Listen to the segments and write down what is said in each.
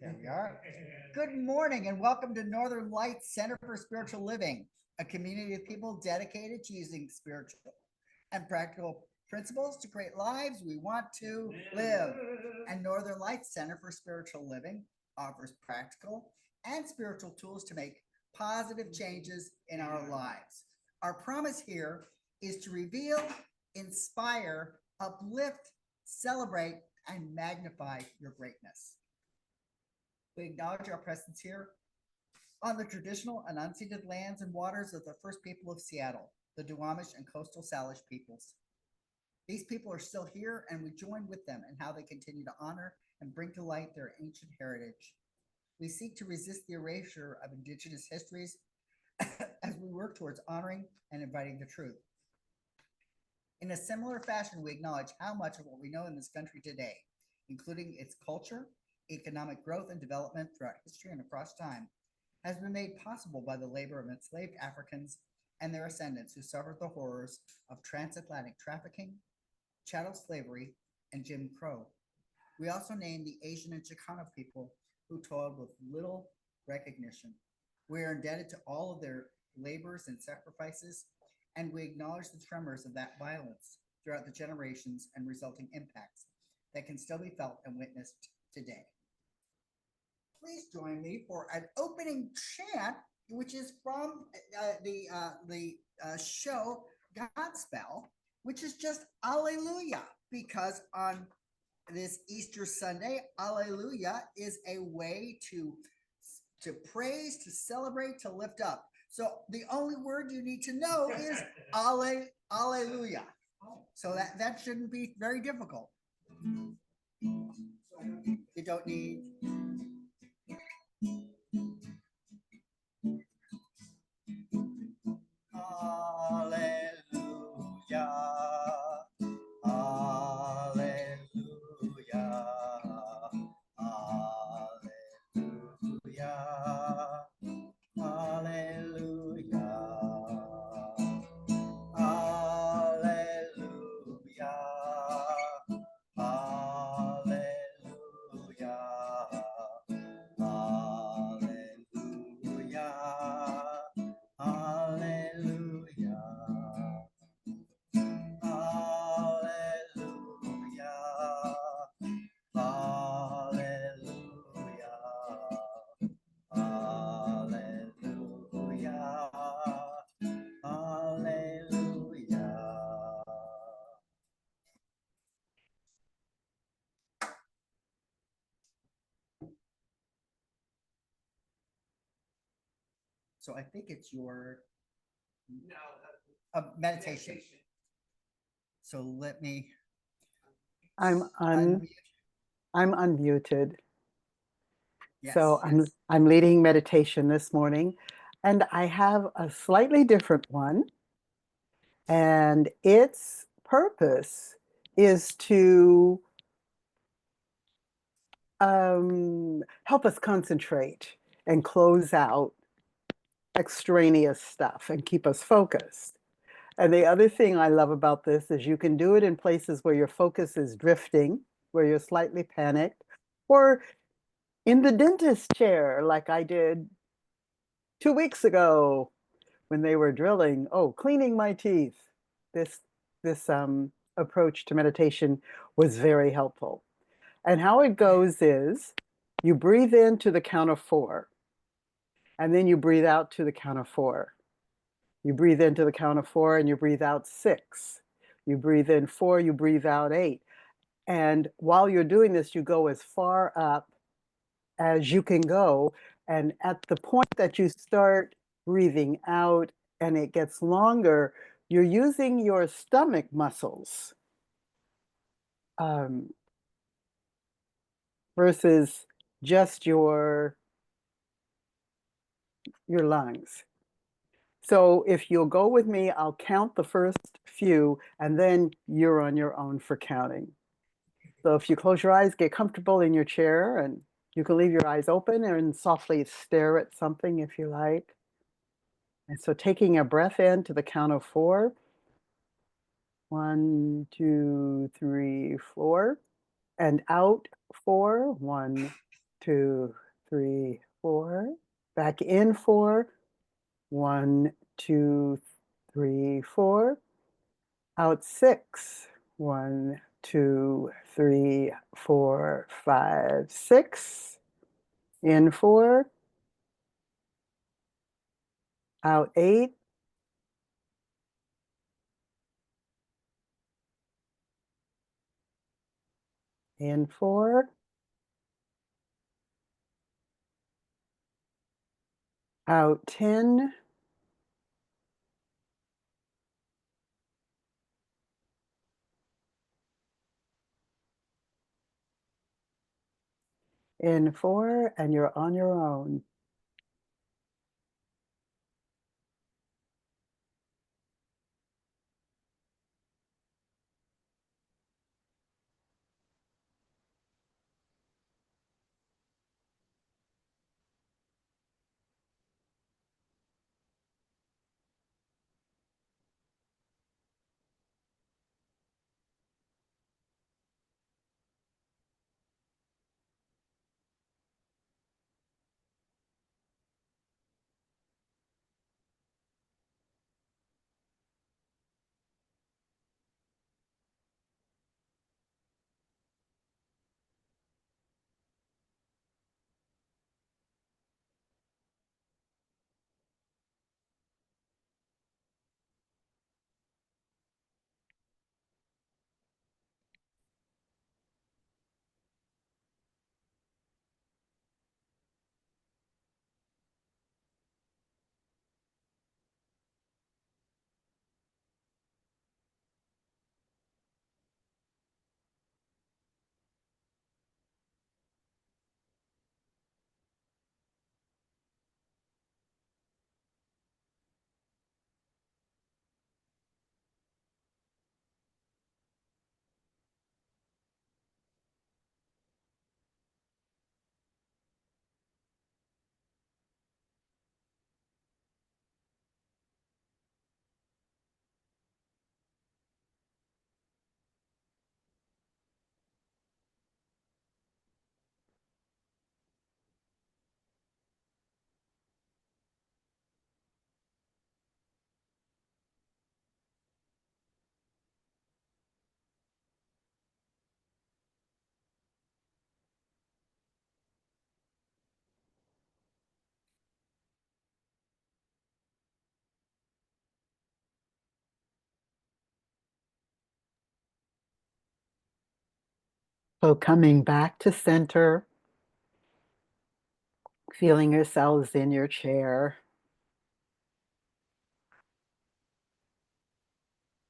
There we are. Good morning and welcome to Northern Lights Center for Spiritual Living, a community of people dedicated to using spiritual and practical principles to create lives we want to live. And Northern Lights Center for Spiritual Living offers practical and spiritual tools to make positive changes in our lives. Our promise here is to reveal, inspire, uplift, celebrate, and magnify your greatness. We acknowledge our presence here on the traditional and unceded lands and waters of the first people of Seattle, the Duwamish and coastal Salish peoples. These people are still here, and we join with them in how they continue to honor and bring to light their ancient heritage. We seek to resist the erasure of Indigenous histories as we work towards honoring and inviting the truth. In a similar fashion, we acknowledge how much of what we know in this country today, including its culture, economic growth and development throughout history and across time, has been made possible by the labor of enslaved Africans and their ascendants who suffered the horrors of transatlantic trafficking, chattel slavery, and Jim Crow. We also name the Asian and Chicano people who toiled with little recognition. We are indebted to all of their labors and sacrifices, and we acknowledge the tremors of that violence throughout the generations and resulting impacts that can still be felt and witnessed today. Please join me for an opening chant, which is from the show Godspell, which is just Alleluia, because on this Easter Sunday, Alleluia is a way to praise, to celebrate, to lift up. So the only word you need to know is Alleluia. So that shouldn't be very difficult. You don't need. Alleluia. Alleluia. Alleluia. Alleluia. Alleluia. Alleluia. Alleluia. Alleluia. Alleluia. Alleluia. Alleluia. Alleluia. So I think it's your meditation. So let me. I'm unmuted. Yes, So yes. I'm leading meditation this morning, and I have a slightly different one. And its purpose is to help us concentrate and close out extraneous stuff and keep us focused. And the other thing I love about this is you can do it in places where your focus is drifting, where you're slightly panicked, or in the dentist chair, like I did 2 weeks ago when they were drilling, cleaning my teeth. This approach to meditation was very helpful. And how it goes is you breathe in to the count of 4, and then you breathe out to the count of 4. You breathe into the count of 4 and you breathe out 6. You breathe in 4, you breathe out 8. And while you're doing this, you go as far up as you can go. And at the point that you start breathing out and it gets longer, you're using your stomach muscles versus just your lungs. So if you'll go with me, I'll count the first few, and then you're on your own for counting. So if you close your eyes, get comfortable in your chair, and you can leave your eyes open and softly stare at something if you like. And so taking a breath in to the count of 4. 1, 2, 3, 4. And out 4. 1, 2, 3, 4. Back in 4. 1, 2, 3, 4. Out 6. 1, 2, 3, 4, 5, 6. In 4. Out 8. In 4. Out 10. In 4, and you're on your own. So coming back to center, feeling yourselves in your chair.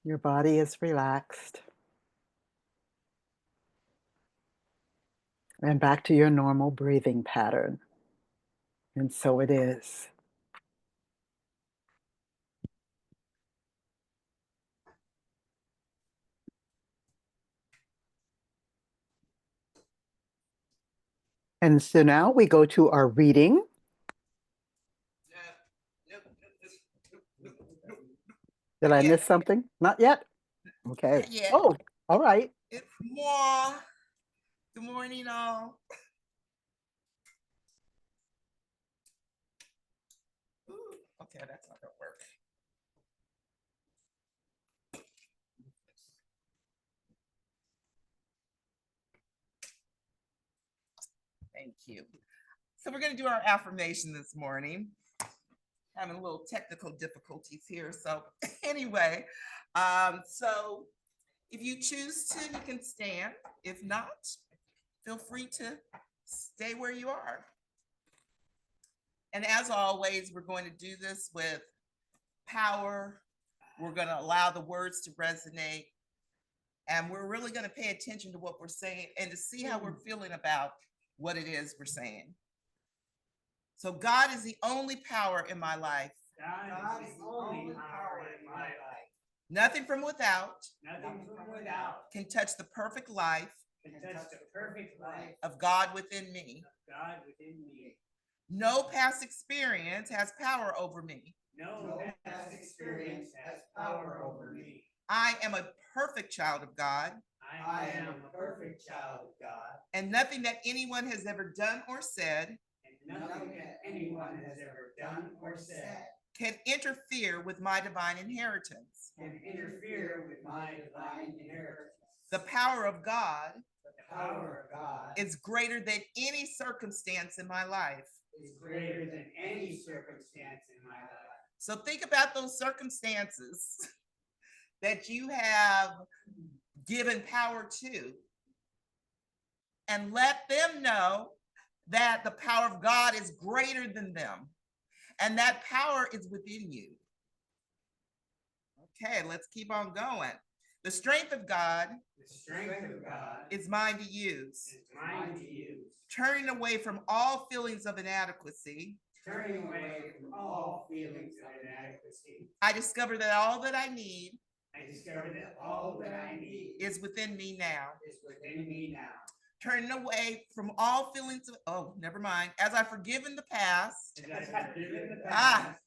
Your body is relaxed. And back to your normal breathing pattern. And so it is. And so now we go to our reading. Did I miss something? Not yet? Okay. Not yet. Oh, all right. It's more. Good morning, all. Ooh, okay, that's not gonna work. Thank you. So we're gonna do our affirmation this morning. Having a little technical difficulties here. So anyway, so if you choose to, you can stand. If not, feel free to stay where you are. And as always, we're going to do this with power. We're going to allow the words to resonate. And we're really going to pay attention to what we're saying and to see how we're feeling about what it is we're saying. So God is the only power in my life. God is the only power in my life. Nothing from without Can can touch the perfect life touch the perfect life of God within me. of God within me. No past experience has power over me. No past experience has power over me. I am a perfect child of God, I am a perfect child of God, and nothing that anyone has ever done or said and nothing that anyone has ever done or said can interfere with my divine inheritance. can interfere with my divine inheritance. The power of God The power of God is greater than any circumstance in my life. is greater than any circumstance in my life. So think about those circumstances that you have given power to, and let them know that the power of God is greater than them, and that power is within you. Okay, let's keep on going. The strength of God The strength of God is mine to use, is mine to use, turning away from all feelings of inadequacy. turning away from all feelings of inadequacy. I discover that all that I need I discover that all that I need is within me now. is within me now. Turning away from all feelings of, oh, never mind. As I forgive in the past, As I forgive in the Ah, past,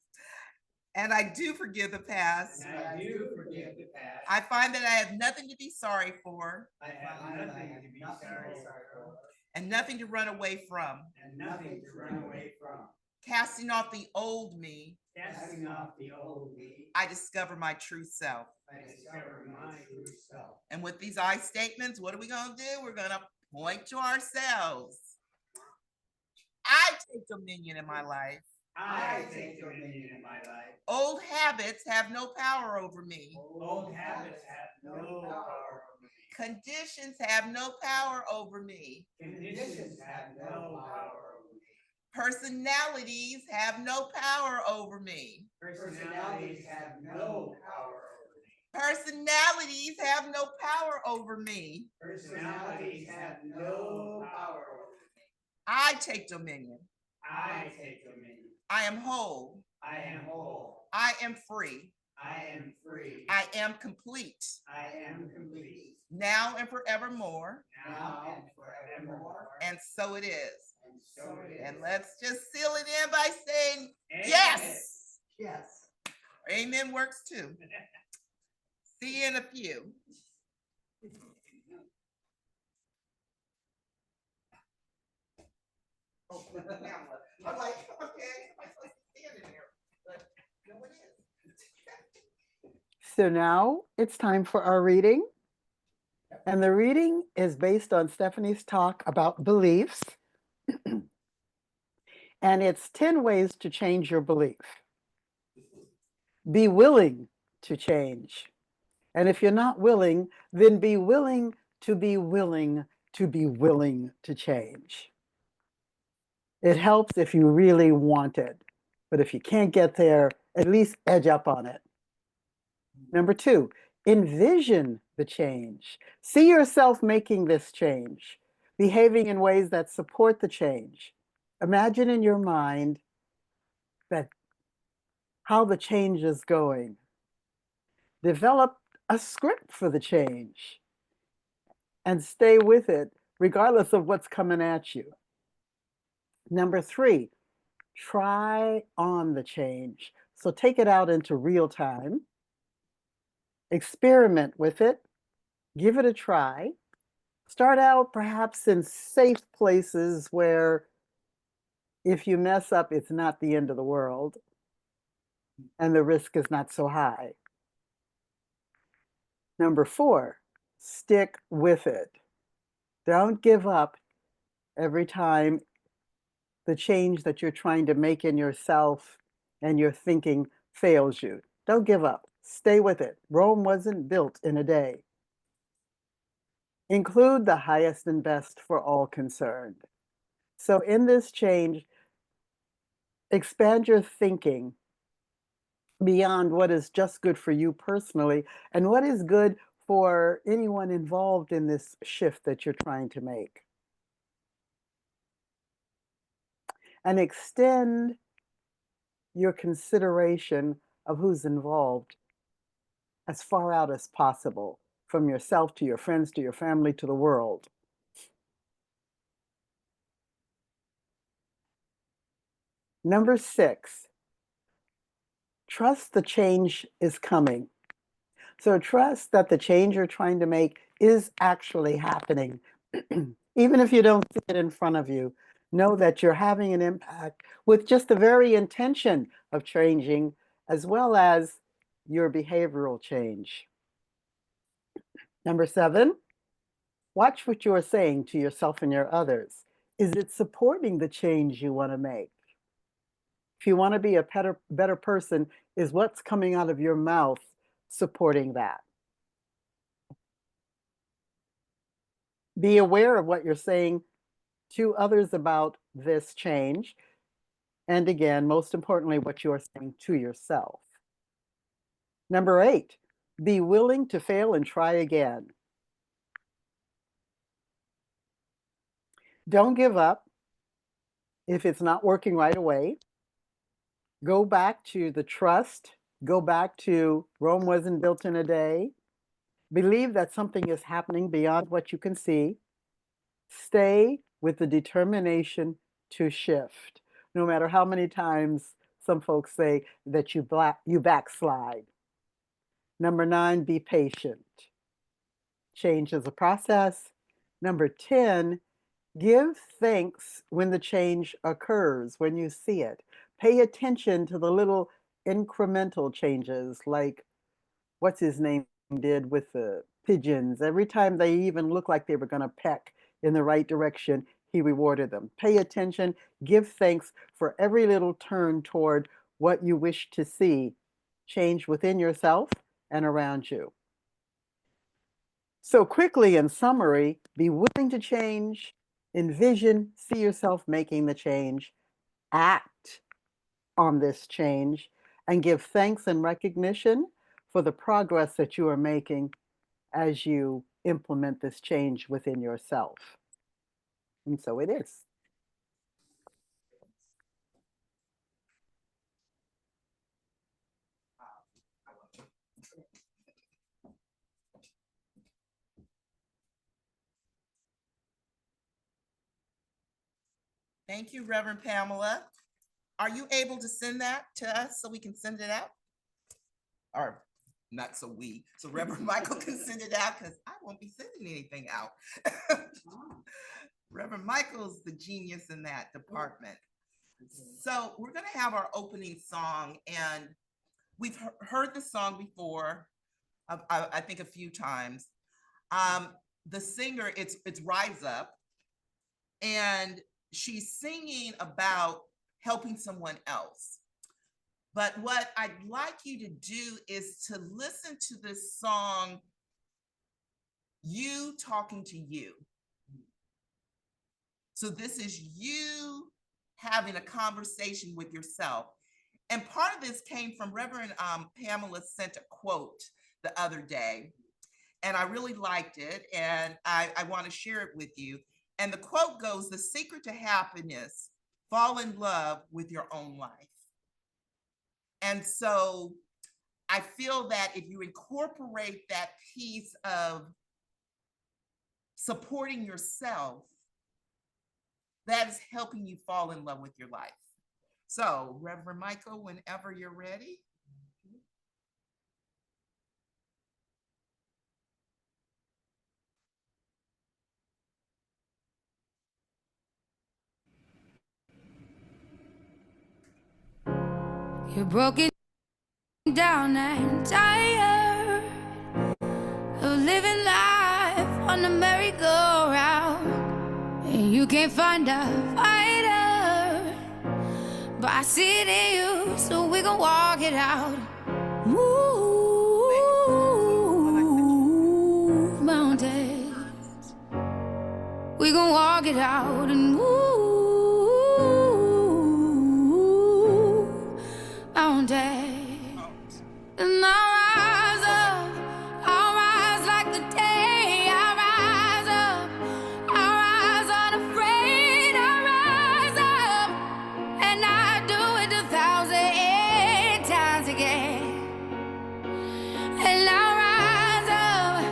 and I do forgive the past, and I do forgive the past, I find that I have nothing to be sorry for I have nothing to be sorry for, and nothing to run away from. and nothing to run away from. Casting off the old me, Casting off the old me, I discover my true self. I discover my true self. And with these I statements, what are we going to do? We're going to point to ourselves. I take dominion in my life. I take dominion in my life. Old habits have no power over me. Old habits have no power over me. Conditions have no power over me. Conditions have no power over me. Personalities have no power over me. Personalities have no power over me. Personalities have no power over me. Personalities have no power over me. I take dominion. I take dominion. I am whole. I am whole. I am free. I am free. I am complete. I am complete. Now and forevermore. Now and forevermore. And so it is. And so it is. And let's just seal it in by saying, Amen. yes. Yes. Amen works too. See you in a few. Oh, I'm like, okay, I'm supposed to stand in there, but no one is. So now it's time for our reading. And the reading is based on Stephanie's talk about beliefs. And it's 10 ways to change your belief. Be willing to change. And if you're not willing, then be willing to be willing to be willing to change. It helps if you really want it. But if you can't get there, at least edge up on it. Number 2, envision the change. See yourself making this change, behaving in ways that support the change. Imagine in your mind that how the change is going. Develop a script for the change and stay with it regardless of what's coming at you. Number 3, try on the change. So take it out into real time. Experiment with it. Give it a try. Start out perhaps in safe places where if you mess up, it's not the end of the world and the risk is not so high. Number 4, stick with it. Don't give up every time the change that you're trying to make in yourself and your thinking fails you. Don't give up. Stay with it. Rome wasn't built in a day. Include the highest and best for all concerned. So in this change, expand your thinking beyond what is just good for you personally and what is good for anyone involved in this shift that you're trying to make. And extend your consideration of who's involved as far out as possible, from yourself to your friends, to your family, to the world. Number 6, trust the change is coming. So trust that the change you're trying to make is actually happening. Even if you don't see it in front of you, know that you're having an impact with just the very intention of changing, as well as your behavioral change. Number 7, watch what you are saying to yourself and your others. Is it supporting the change you want to make? If you want to be a better person, is what's coming out of your mouth supporting that? Be aware of what you're saying to others about this change. And again, most importantly, what you are saying to yourself. Number 8, be willing to fail and try again. Don't give up if it's not working right away. Go back to the trust. Go back to Rome wasn't built in a day. Believe that something is happening beyond what you can see. Stay with the determination to shift, no matter how many times some folks say that you backslide. Number 9, be patient. Change is a process. Number 10, give thanks when the change occurs, when you see it. Pay attention to the little incremental changes, like what's his name did with the pigeons. Every time they even looked like they were going to peck in the right direction, he rewarded them. Pay attention, give thanks for every little turn toward what you wish to see change within yourself and around you. So quickly, in summary, be willing to change, envision, see yourself making the change, act on this change, and give thanks and recognition for the progress that you are making as you implement this change within yourself. And so it is. Thank you, Reverend Pamela. Are you able to send that to us so we can send it out? Or not so Reverend Michael can send it out, because I won't be sending anything out. Reverend Michael's the genius in that department. So we're going to have our opening song, and we've heard the song before, I think a few times. The singer, it's Rise Up, and she's singing about helping someone else. But what I'd like you to do is to listen to this song, you talking to you. So this is you having a conversation with yourself. And part of this came from Reverend Pamela sent a quote the other day, and I really liked it, and I want to share it with you. And the quote goes, "The secret to happiness, fall in love with your own life." And so I feel that if you incorporate that piece of supporting yourself, that is helping you fall in love with your life. So, Reverend Michael, whenever you're ready. You're broken down and tired of living life on the merry-go-round, and you can't find a fighter, but I see it in you, so we gon' walk it out. Move mountains, we gon' walk it out and move mountains. And I'll rise like the day. I'll rise up, I'll rise unafraid. I'll rise up, and I do it 1,000 times again. And I'll rise up,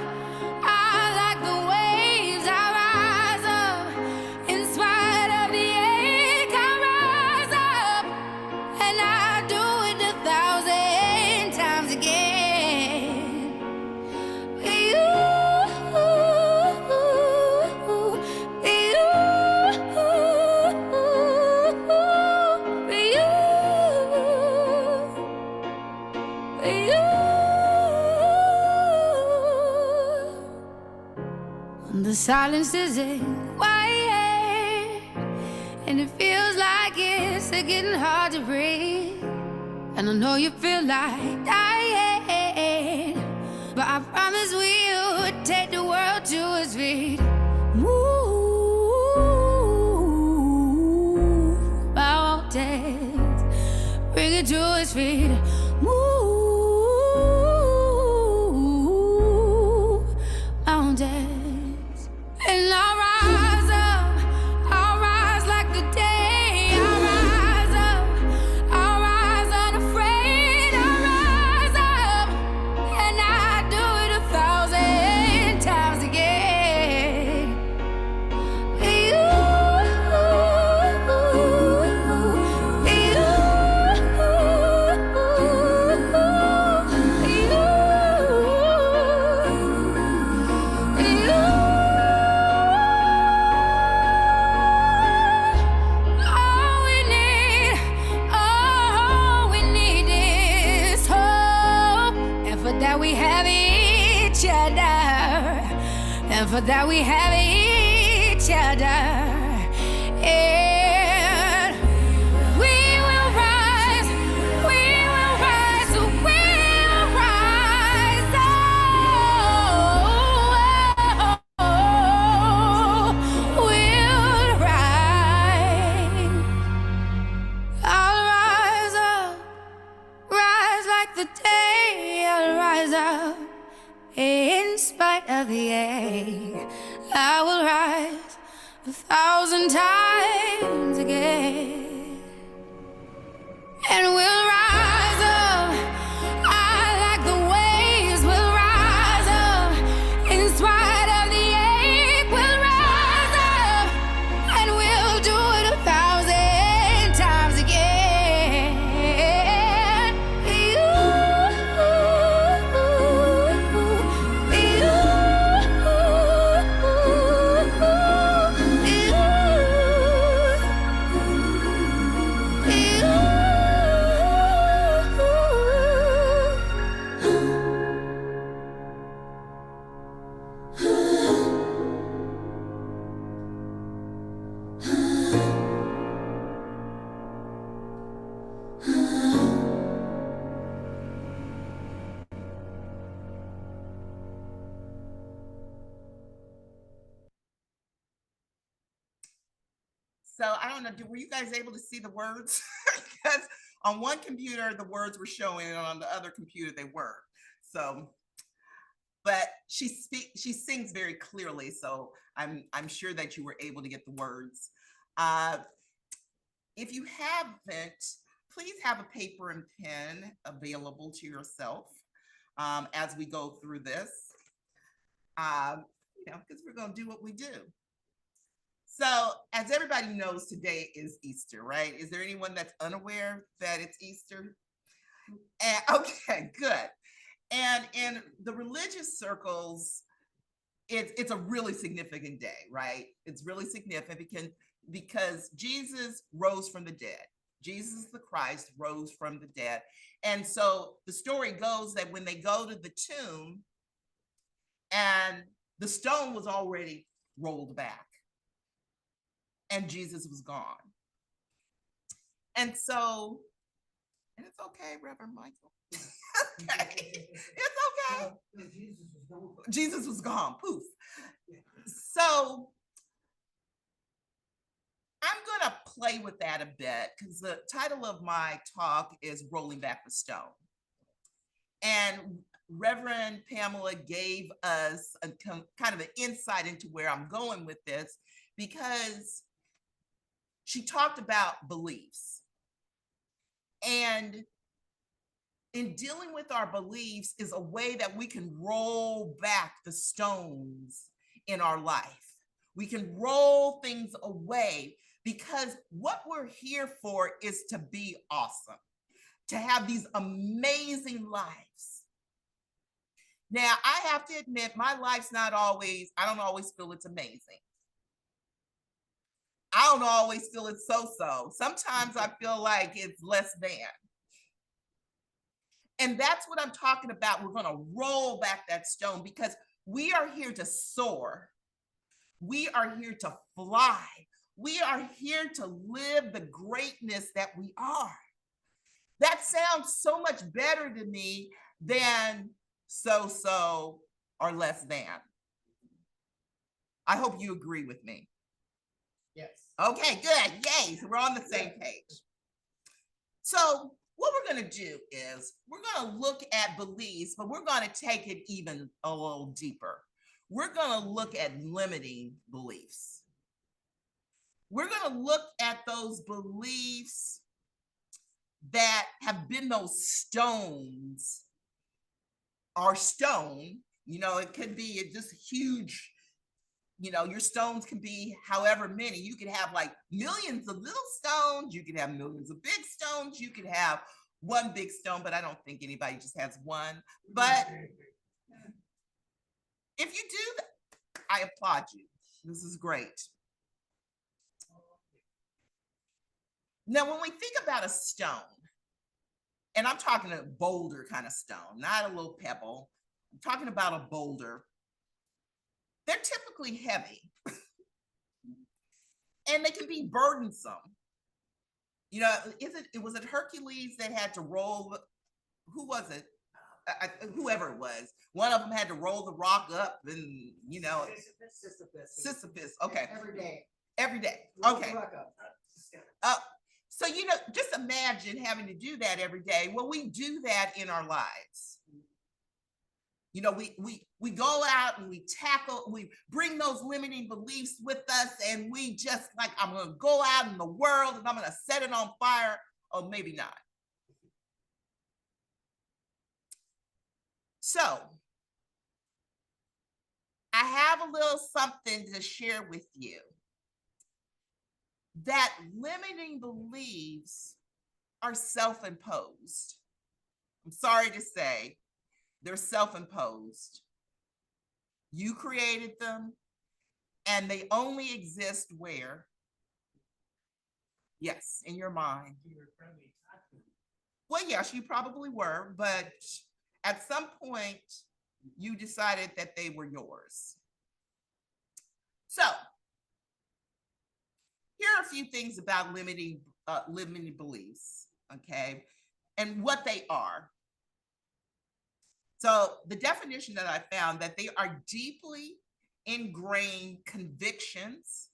I like the waves. I'll rise up in spite of the silence isn't quiet, and it feels like it's getting hard to breathe. And I know you feel like dying, but I promise we'll take the world to its feet. Move mountains, bring it to its feet. Move mountains, and I'll rise up, I'll rise like the day. I'll rise up, I'll rise unafraid. I'll rise up, and I do it 1,000 times again. And for that we have each other, and we will rise, we will rise, we will rise, we'll rise. I'll rise up, rise like the day. I'll rise up in spite of the ache. I will rise 1,000 times again, and we'll rise up. I like the waves. We'll rise up in spite of the ache. We'll rise up, and we'll do it 1,000 times again. So I don't know, were you guys able to see the words? Because on one computer, the words were showing, and on the other computer, they weren't. So, but she sings very clearly. So I'm sure that you were able to get the words. If you haven't, please have a paper and pen available to yourself as we go through this, because we're going to do what we do. So as everybody knows, today is Easter, right? Is there anyone that's unaware that it's Easter? And, okay, good. And in the religious circles, it's a really significant day, right? It's really significant because Jesus rose from the dead. Jesus the Christ rose from the dead. And so the story goes that when they go to the tomb, and the stone was already rolled back, and Jesus was gone. And so, and it's okay, Reverend Michael. Okay. It's okay. Jesus was gone. Poof. So I'm going to play with that a bit because the title of my talk is Rolling Back the Stone. And Reverend Pamela gave us a kind of an insight into where I'm going with this, because she talked about beliefs. And in dealing with our beliefs is a way that we can roll back the stones in our life. We can roll things away, because what we're here for is to be awesome, to have these amazing lives. Now, I have to admit, my life's not always, I don't always feel it's amazing. I don't always feel it's so-so. Sometimes I feel like it's less than. And that's what I'm talking about. We're going to roll back that stone, because we are here to soar. We are here to fly. We are here to live the greatness that we are. That sounds so much better to me than so or less than. I hope you agree with me. Yes. Okay, good. Yay. So we're on the same page. So what we're going to do is we're going to look at beliefs, but we're going to take it even a little deeper. We're going to look at limiting beliefs. We're going to look at those beliefs that have been those stones or stone. You know, it could be just huge. You know, your stones can be however many. You could have like millions of little stones. You could have millions of big stones. You could have one big stone, but I don't think anybody just has one. But if you do that, I applaud you. This is great. Now, when we think about a stone, and I'm talking a boulder kind of stone, not a little pebble. I'm talking about a boulder. They're typically heavy and they can be burdensome. You know, was it Hercules that had to roll? Who was it? Whoever it was. One of them had to roll the rock up, and you know, Sisyphus. Okay. Every day. Every day. Roll the Okay. rock up. So you know, just imagine having to do that every day. Well, we do that in our lives. You know, we go out and we bring those limiting beliefs with us, and we just like, I'm going to go out in the world and I'm going to set it on fire, or maybe not. So I have a little something to share with you. That limiting beliefs are self-imposed. I'm sorry to say, they're self-imposed. You created them, and they only exist where? Yes, in your mind. Well, yes, you probably were, but at some point, you decided that they were yours. So, here are a few things about limiting beliefs, okay, and what they are. So the definition that I found, that they are deeply ingrained convictions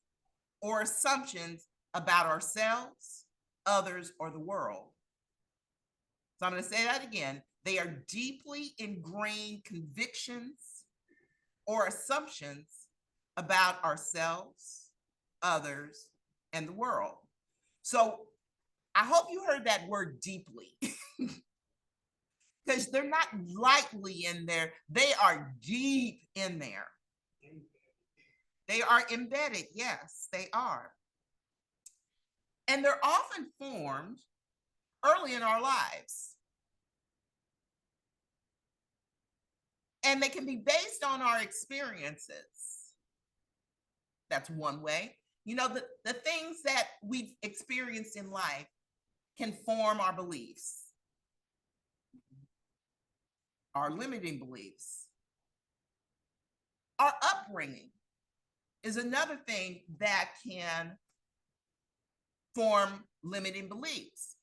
or assumptions about ourselves, others, or the world. So I'm going to say that again. They are deeply ingrained convictions or assumptions about ourselves, others, and the world. So I hope you heard that word deeply. Because they're not lightly in there. They are deep in there. They are embedded. Yes, they are. And they're often formed early in our lives. And they can be based on our experiences. That's one way. You know, the things that we've experienced in life can form our beliefs. Our limiting beliefs. Our upbringing is another thing that can form limiting beliefs.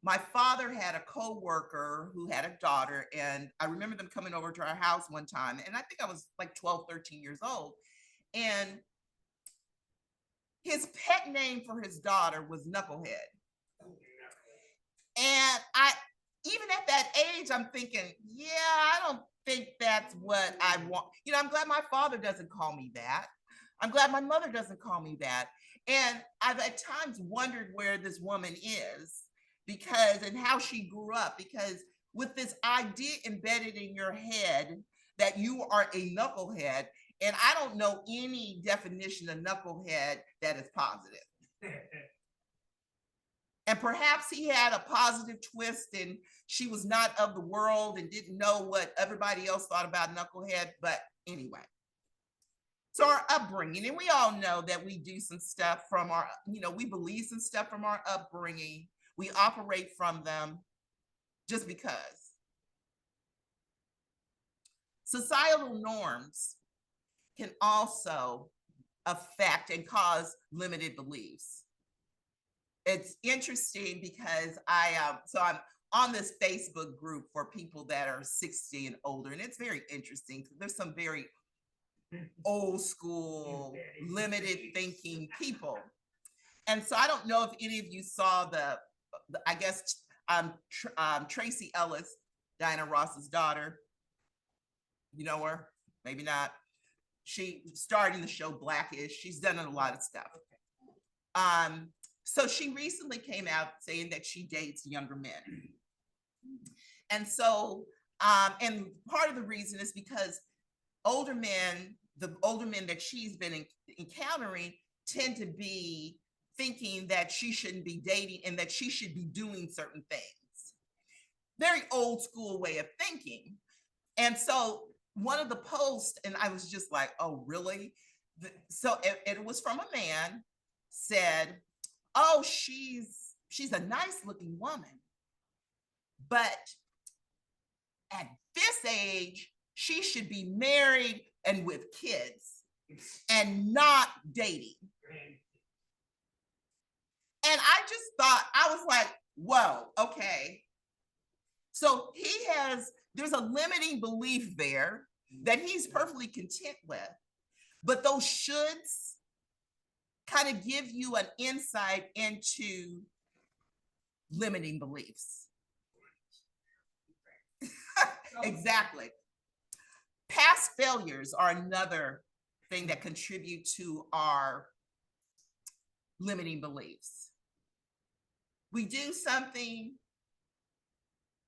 My father had a coworker who had a daughter, and I remember them coming over to our house one time, and I think I was like 12, 13 years old, and his pet name for his daughter was Knucklehead. And even at that age, I'm thinking, yeah, I don't think that's what I want. You know, I'm glad my father doesn't call me that. I'm glad my mother doesn't call me that. And I've at times wondered where this woman is and how she grew up, because with this idea embedded in your head that you are a knucklehead, and I don't know any definition of knucklehead that is positive. And perhaps he had a positive twist and she was not of the world and didn't know what everybody else thought about knucklehead. But anyway, so our upbringing, and we all know that we do some stuff from our, we believe some stuff from our upbringing. We operate from them just because. Societal norms can also affect and cause limited beliefs. It's interesting because I'm on this Facebook group for people that are 60 and older, and it's very interesting because there's some very old school, limited thinking people. And so I don't know if any of you saw I guess, Tracy Ellis, Diana Ross's daughter. You know her? Maybe not. She starred in the show Blackish. She's done a lot of stuff. So she recently came out saying that she dates younger men. And so, and part of the reason is because the older men that she's been encountering tend to be thinking that she shouldn't be dating and that she should be doing certain things. Very old school way of thinking. And so one of the posts, and I was just like, oh, really? So it was from a man, said, oh, she's a nice looking woman, but at this age, she should be married and with kids and not dating. And I just thought, I was like, whoa, okay. So there's a limiting belief there that he's perfectly content with, but those shoulds kind of give you an insight into limiting beliefs. Exactly. Past failures are another thing that contribute to our limiting beliefs. We do something,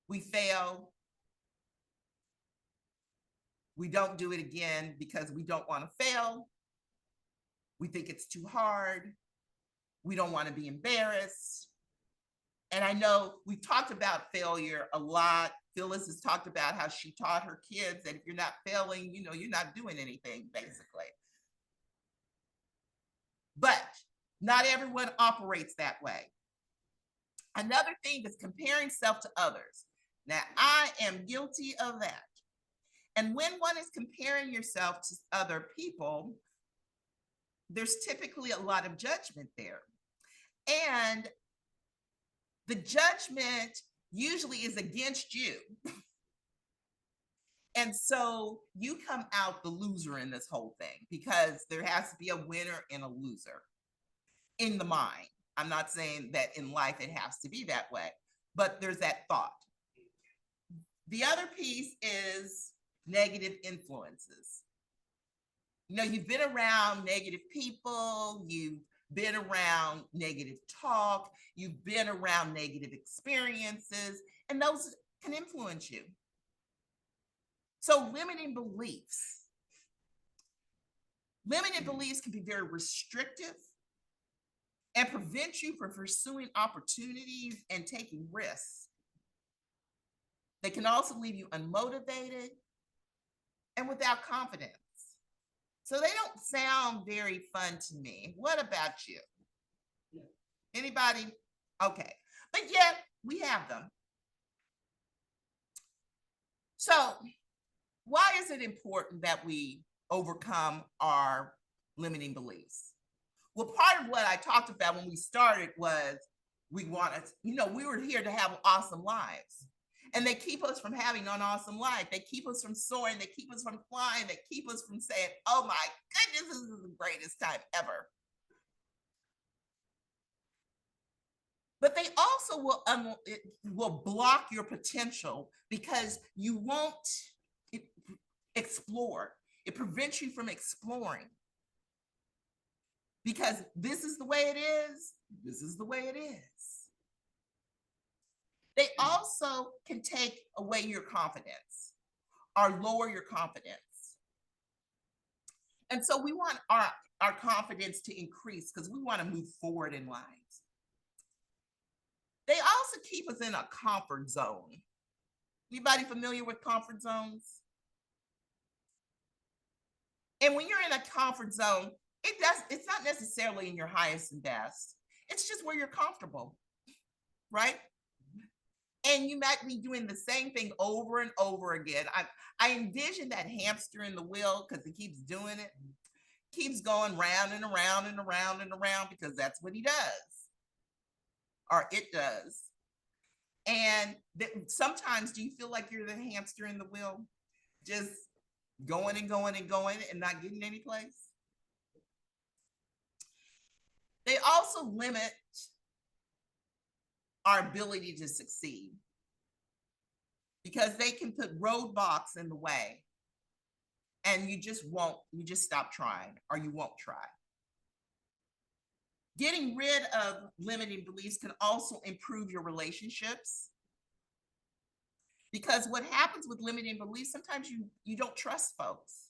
we fail, we don't do it again because we don't want to fail. We think it's too hard. We don't want to be embarrassed. And I know we've talked about failure a lot. Phyllis has talked about how she taught her kids that if you're not failing, you're not doing anything, basically. But not everyone operates that way. Another thing is comparing self to others. Now, I am guilty of that. And when one is comparing yourself to other people, there's typically a lot of judgment there. And the judgment usually is against you. And so you come out the loser in this whole thing because there has to be a winner and a loser in the mind. I'm not saying that in life it has to be that way, but there's that thought. The other piece is negative influences. You've been around negative people, you've been around negative talk, you've been around negative experiences, and those can influence you. So limiting beliefs can be very restrictive and prevent you from pursuing opportunities and taking risks. They can also leave you unmotivated and without confidence. So they don't sound very fun to me. What about you? Anybody? Okay. But yet we have them. So why is it important that we overcome our limiting beliefs? Well, part of what I talked about when we started was we were here to have awesome lives. And they keep us from having an awesome life. They keep us from soaring. They keep us from flying. They keep us from saying, oh my goodness, this is the greatest time ever. But they also will block your potential because you won't explore. It prevents you from exploring. Because this is the way it is. This is the way it is. They also can take away your confidence or lower your confidence. And so we want our confidence to increase because we want to move forward in life. They also keep us in a comfort zone. Anybody familiar with comfort zones? And when you're in a comfort zone, it's not necessarily in your highest and best. It's just where you're comfortable, right? And you might be doing the same thing over and over again. I envision that hamster in the wheel because it keeps doing it, keeps going round and around and around and around because that's what he does, or it does. And sometimes, do you feel like you're the hamster in the wheel, just going and going and going and not getting any place? They also limit our ability to succeed because they can put roadblocks in the way, and you just stop trying, or you won't try. Getting rid of limiting beliefs can also improve your relationships, because what happens with limiting beliefs, sometimes you don't trust folks.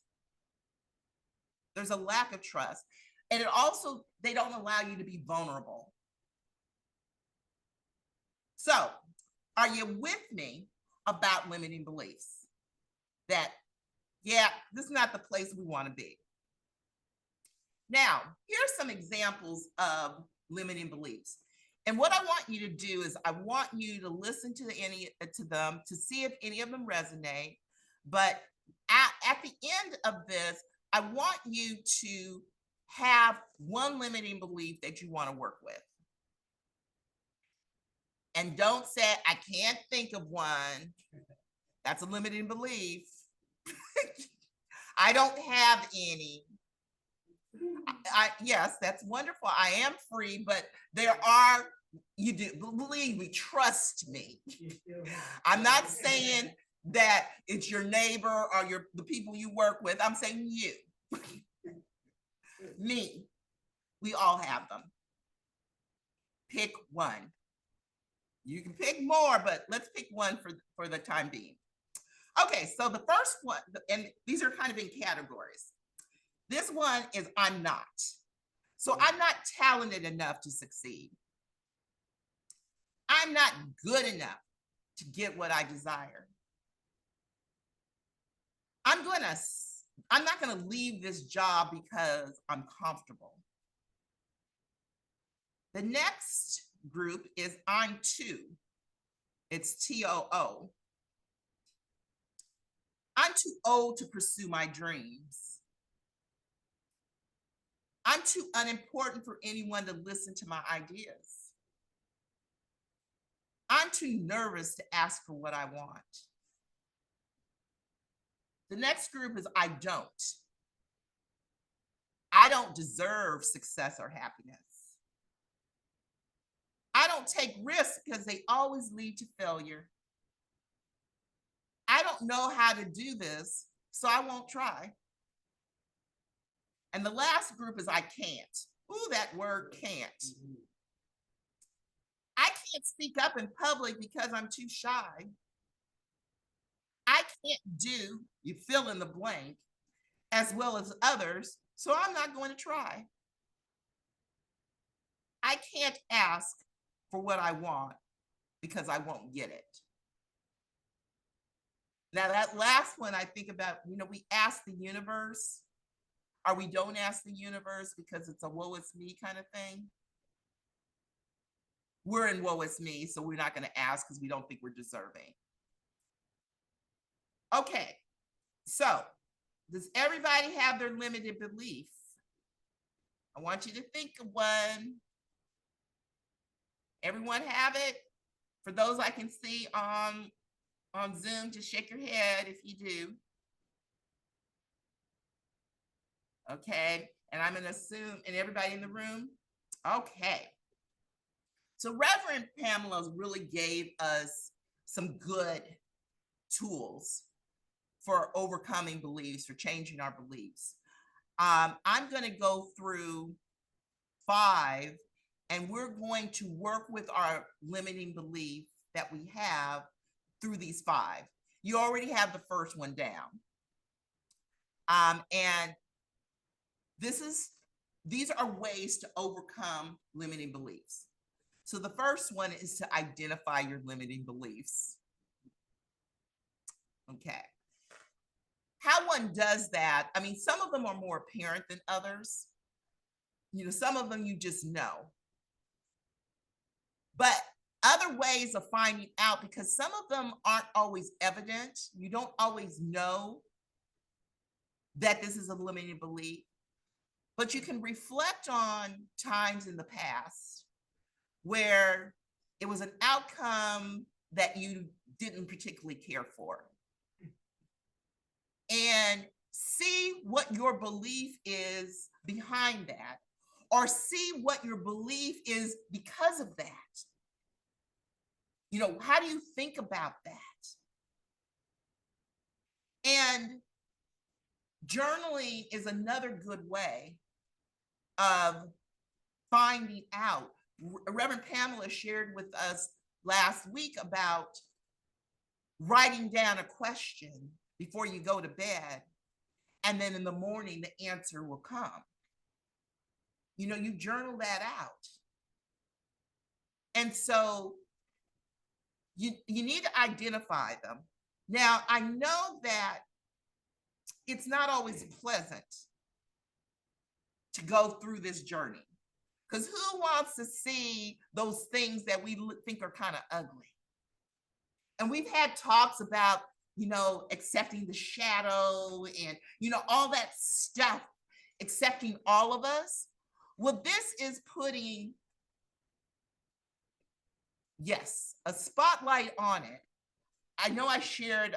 There's a lack of trust. And it also, they don't allow you to be vulnerable. So, are you with me about limiting beliefs? That, yeah, this is not the place we want to be. Now, here's some examples of limiting beliefs. And what I want you to do is I want you to listen to them to see if any of them resonate. But at the end of this, I want you to have one limiting belief that you want to work with. And don't say, I can't think of one. That's a limiting belief. I don't have any. Yes, that's wonderful. I am free, but there are, you do, believe me, trust me. I'm not saying that it's your neighbor or the people you work with. I'm saying you. Me. We all have them. Pick one. You can pick more, but let's pick one for the time being. Okay, so the first one, and these are kind of in categories. This one is I'm not. So I'm not talented enough to succeed. I'm not good enough to get what I desire. I'm not gonna leave this job because I'm comfortable. The next group is I'm too. It's TOO. I'm too old to pursue my dreams. I'm too unimportant for anyone to listen to my ideas. I'm too nervous to ask for what I want. The next group is I don't. I don't deserve success or happiness. I don't take risks because they always lead to failure. I don't know how to do this, so I won't try. And the last group is I can't. Ooh, that word can't. I can't speak up in public because I'm too shy. I can't do, you fill in the blank, as well as others, so I'm not going to try. I can't ask for what I want because I won't get it. Now that last one I think about, we ask the universe, or we don't ask the universe because it's a woe is me kind of thing. We're in woe is me, so we're not going to ask because we don't think we're deserving. Okay, so does everybody have their limited belief? I want you to think of one. Everyone have it? For those I can see on Zoom, just shake your head if you do. Okay, and I'm gonna assume, and everybody in the room? Okay. So Reverend Pamela really gave us some good tools for overcoming beliefs, for changing our beliefs. I'm gonna go through 5, and we're going to work with our limiting belief that we have through these 5. You already have the first one down. And these are ways to overcome limiting beliefs. So the first one is to identify your limiting beliefs. Okay. How one does that, I mean, some of them are more apparent than others. Some of them you just know. But other ways of finding out, because some of them aren't always evident, you don't always know that this is a limiting belief. but you can reflect on times in the past where it was an outcome that you didn't particularly care for. And see what your belief is behind that, or see what your belief is because of that. You know, how do you think about that? And journaling is another good way of finding out. Reverend Pamela shared with us last week about writing down a question before you go to bed, and then in the morning the answer will come. You know, you journal that out. And so you need to identify them. Now, I know that it's not always pleasant to go through this journey, because who wants to see those things that we think are kind of ugly? And we've had talks about, you know, accepting the shadow and, you know, all that stuff, accepting all of us. Well, this is putting, yes, a spotlight on it. I know I shared,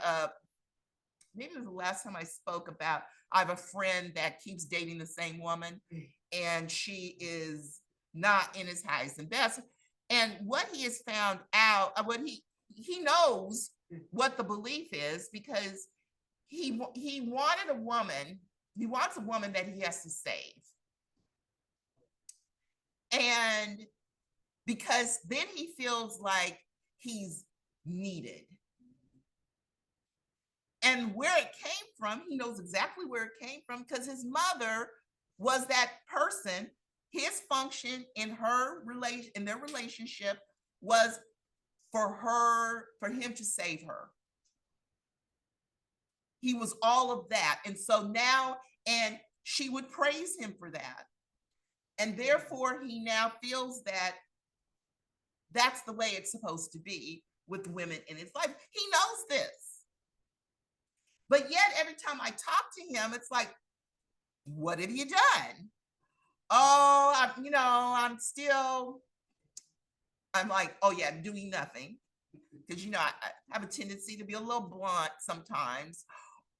maybe it was the last time I spoke about, I have a friend that keeps dating the same woman, and she is not in his highest and best. And what he has found out, what he knows what the belief is, because he wanted a woman, he wants a woman that he has to save. And because then he feels like he's needed. And where it came from, he knows exactly where it came from, because his mother was that person. His function in their relationship was for him to save her. He was all of that. And so now, and she would praise him for that. And therefore he now feels that that's the way it's supposed to be with women in his life. He knows this. But yet every time I talk to him, it's like, what have you done? Oh, I'm like, oh yeah, doing nothing. Because, you know, I have a tendency to be a little blunt sometimes,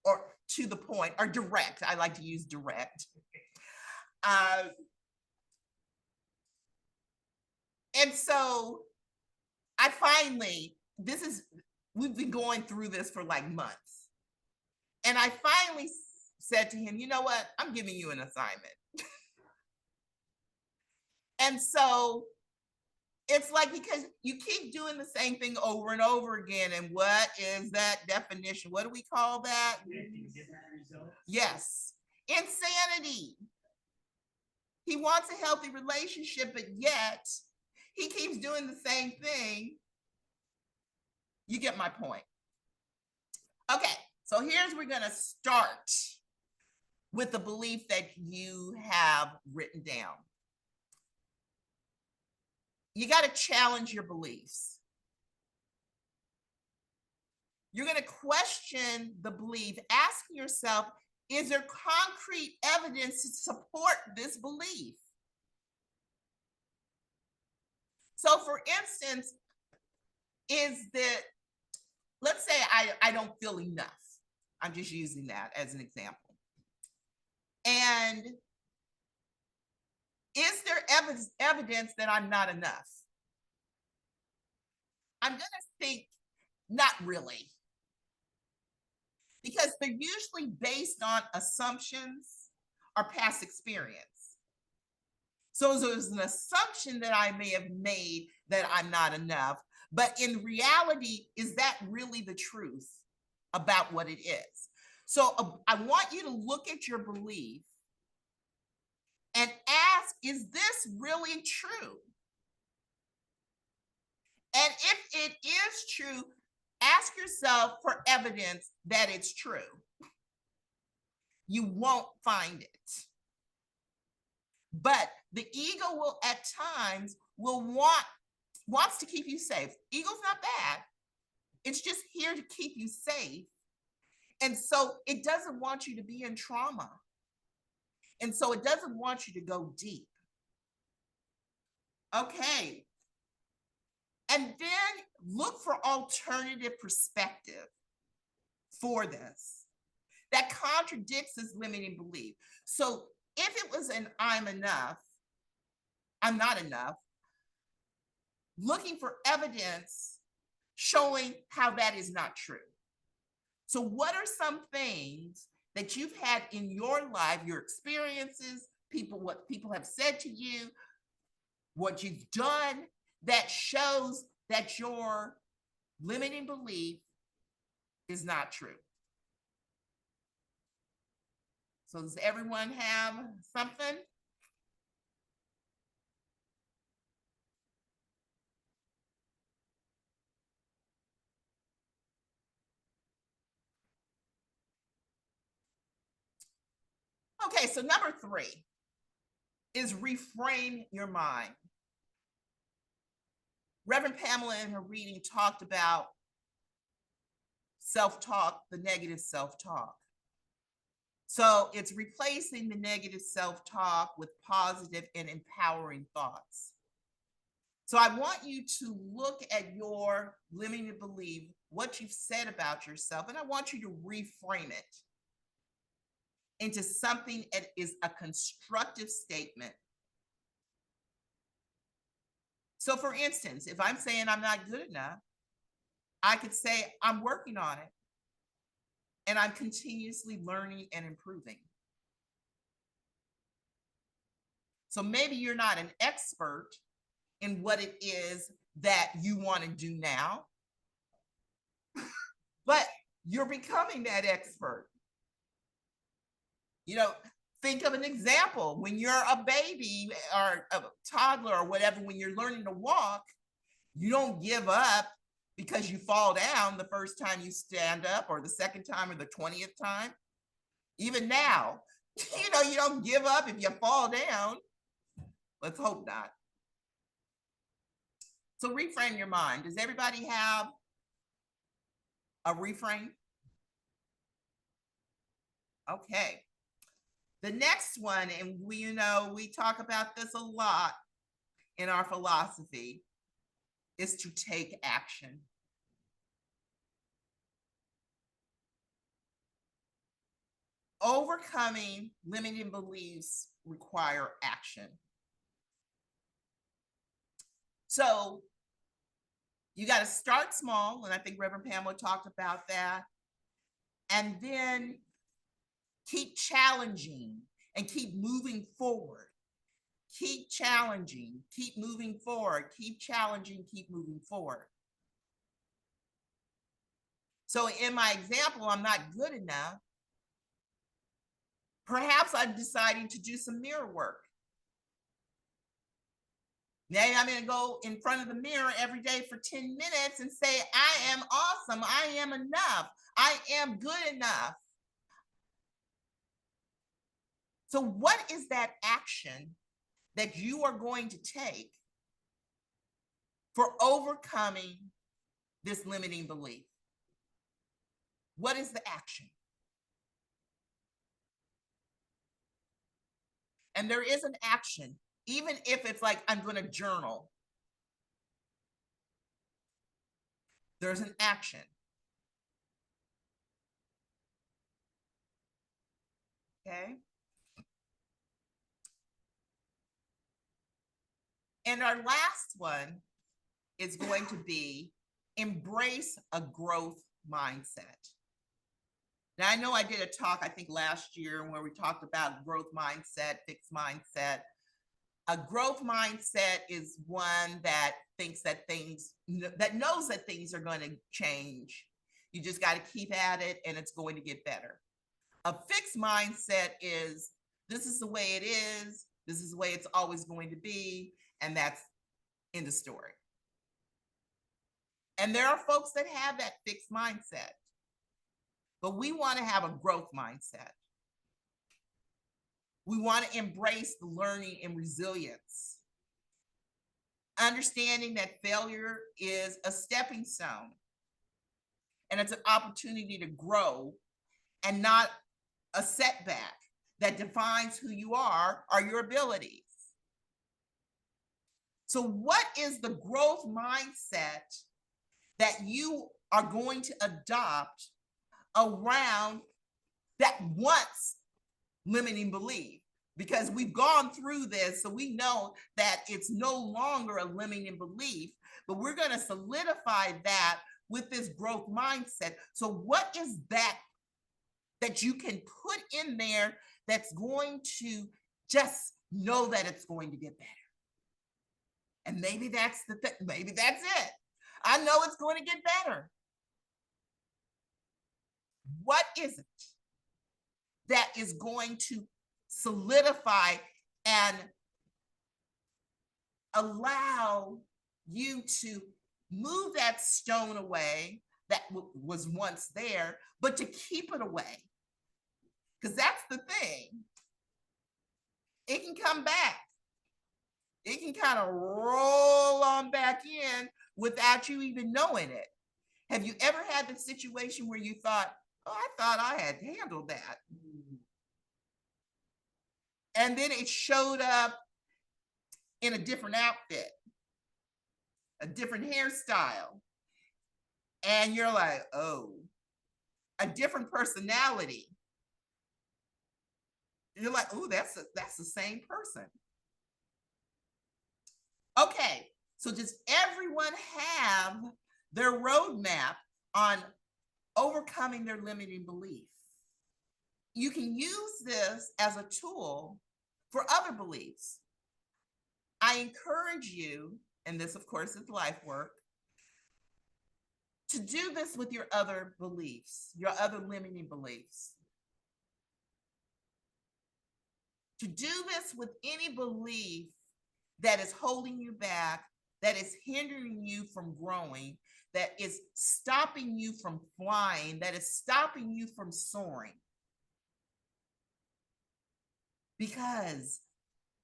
or to the point, or direct. I like to use direct. And so I finally, we've been going through this for like months. And I finally said to him, you know what? I'm giving you an assignment. And so it's like, because you keep doing the same thing over and over again. And what is that definition? What do we call that? Yes, insanity. He wants a healthy relationship, but yet he keeps doing the same thing. You get my point. Okay, so here's where we're going to start with the belief that you have written down. You got to challenge your beliefs. You're going to question the belief, asking yourself, is there concrete evidence to support this belief? So for instance, let's say I don't feel enough. I'm just using that as an example. And is there evidence that I'm not enough? I'm going to think, not really. Because they're usually based on assumptions or past experience. So there's an assumption that I may have made that I'm not enough, but in reality, is that really the truth about what it is? So I want you to look at your belief and ask, is this really true? And if it is true, ask yourself for evidence that it's true. You won't find it. But the ego will at times wants to keep you safe. Ego's not bad. It's just here to keep you safe. And so it doesn't want you to be in trauma. And so it doesn't want you to go deep. Okay. And then look for alternative perspective for this that contradicts this limiting belief. So if it was an I'm enough, I'm not enough, looking for evidence showing how that is not true. So what are some things that you've had in your life, your experiences, what people have said to you, what you've done that shows that your limiting belief is not true? So does everyone have something? Okay, so number 3 is reframe your mind. Reverend Pamela in her reading talked about self-talk, the negative self-talk. So it's replacing the negative self-talk with positive and empowering thoughts. So I want you to look at your limiting belief, what you've said about yourself, and I want you to reframe it into something that is a constructive statement. So for instance, if I'm saying I'm not good enough, I could say I'm working on it and I'm continuously learning and improving. So maybe you're not an expert in what it is that you want to do now, but you're becoming that expert. You know, think of an example when you're a baby or a toddler or whatever, when you're learning to walk, you don't give up because you fall down the first time you stand up or the second time or the 20th time. Even now, you don't give up if you fall down. Let's hope not. So reframe your mind. Does everybody have a reframe? Okay. The next one, and we talk about this a lot in our philosophy, is to take action. Overcoming limiting beliefs require action. So you got to start small, and I think Reverend Pamela talked about that, and then keep challenging and keep moving forward. Keep challenging, keep moving forward, keep challenging, keep moving forward. So in my example, I'm not good enough. Perhaps I'm deciding to do some mirror work. Now I'm going to go in front of the mirror every day for 10 minutes and say, I am awesome. I am enough. I am good enough. So what is that action that you are going to take for overcoming this limiting belief? What is the action? And there is an action, even if it's like, I'm going to journal. There's an action. Okay. And our last one is going to be embrace a growth mindset. Now, I know I did a talk, I think last year, where we talked about growth mindset, fixed mindset. A growth mindset is one that thinks that that knows that things are going to change. You just got to keep at it and it's going to get better. A fixed mindset is, this is the way it is. This is the way it's always going to be. And that's in the story. And there are folks that have that fixed mindset, but we want to have a growth mindset. We want to embrace the learning and resilience, understanding that failure is a stepping stone and it's an opportunity to grow and not a setback. that defines who you are your abilities. So what is the growth mindset that you are going to adopt around that once limiting belief? Because we've gone through this, so we know that it's no longer a limiting belief, but we're going to solidify that with this growth mindset. So what is that you can put in there that's going to just know that it's going to get better? And maybe that's the thing, maybe that's it. I know it's going to get better. What is it that is going to solidify and allow you to move that stone away that was once there, but to keep it away? Because that's the thing. It can come back. It can kind of roll on back in without you even knowing it. Have you ever had the situation where you thought, oh, I thought I had handled that? And then it showed up in a different outfit, a different hairstyle. And you're like, oh, a different personality. You're like, oh, that's the same person. Okay, so does everyone have their roadmap on overcoming their limiting belief? You can use this as a tool for other beliefs. I encourage you, and this of course is life work, to do this with your other beliefs, your other limiting beliefs. To do this with any belief that is holding you back, that is hindering you from growing, that is stopping you from flying, that is stopping you from soaring. Because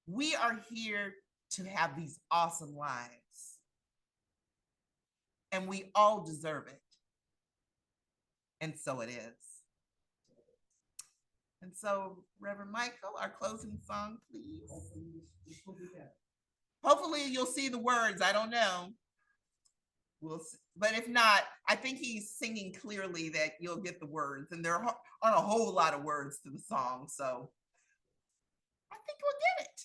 we are here to have these awesome lives. And we all deserve it. And so it is. And so, Reverend Michael, our closing song, please. Hopefully you'll see the words. I don't know. We'll see. But if not, I think he's singing clearly that you'll get the words. And there aren't a whole lot of words to the song. So I think we'll get it.